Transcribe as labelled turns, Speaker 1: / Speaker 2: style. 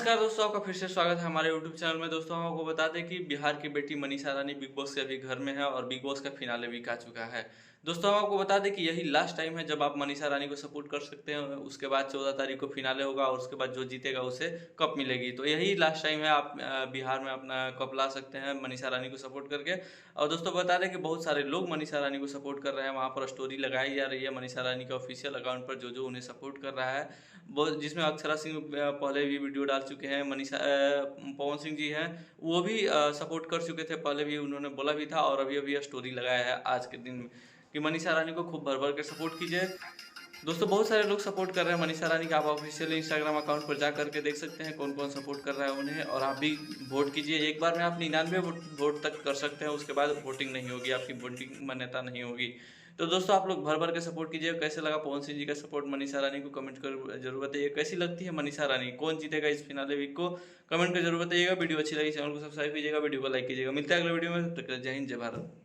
Speaker 1: नमस्कार दोस्तों, आपका फिर से स्वागत है हमारे यूट्यूब चैनल में। दोस्तों, हम आपको बता दें कि बिहार की बेटी मनीषा रानी बिग बॉस के अभी घर में है और बिग बॉस का फिनाले भी आ चुका है। दोस्तों, हम आपको बता दें कि यही लास्ट टाइम है जब आप मनीषा रानी को सपोर्ट कर सकते हैं। उसके बाद 14 तारीख को फिनाले होगा और उसके बाद जो जीतेगा उसे कप मिलेगी। तो यही लास्ट टाइम है, आप बिहार में अपना कप ला सकते हैं मनीषा रानी को सपोर्ट करके। और दोस्तों, बता दें कि बहुत सारे लोग मनीषा रानी को सपोर्ट कर रहे हैं। वहाँ पर स्टोरी लगाई जा रही है मनीषा रानी के ऑफिशियल अकाउंट पर, जो जो उन्हें सपोर्ट कर रहा है। बहुत जिसमें अक्षरा सिंह पहले भी वीडियो डाल चुके हैं। मनीषा पवन सिंह जी हैं, वो भी सपोर्ट कर चुके थे, पहले भी उन्होंने बोला भी था और अभी अभी स्टोरी लगाया है आज के दिन में कि मनीषा रानी को खूब भर भर के सपोर्ट कीजिए। दोस्तों, बहुत सारे लोग सपोर्ट कर रहे हैं मनीषा रानी का। आप ऑफिशियल इंस्टाग्राम अकाउंट पर जा करके देख सकते हैं कौन कौन सपोर्ट कर रहा है उन्हें, और आप भी वोट कीजिए। एक बार में आप 99 वोट तक कर सकते हैं, उसके बाद वोटिंग नहीं होगी, आपकी वोटिंग मान्यता नहीं होगी। तो दोस्तों, आप लोग भर भर के सपोर्ट कीजिए। कैसे लगा पवन सिंह जी का सपोर्ट मनीषा रानी को, कमेंट कर जरूर बताइए। कैसी लगती है मनीषा रानी, कौन जीतेगा इस फिनाले वीक को, कमेंट कर जरूर बताइएगा। वीडियो अच्छी लगी चैनल को सब्सक्राइब कीजिएगा, वीडियो को लाइक कीजिएगा। मिलते हैं अगले वीडियो में, तब तक जय हिंद जय भारत।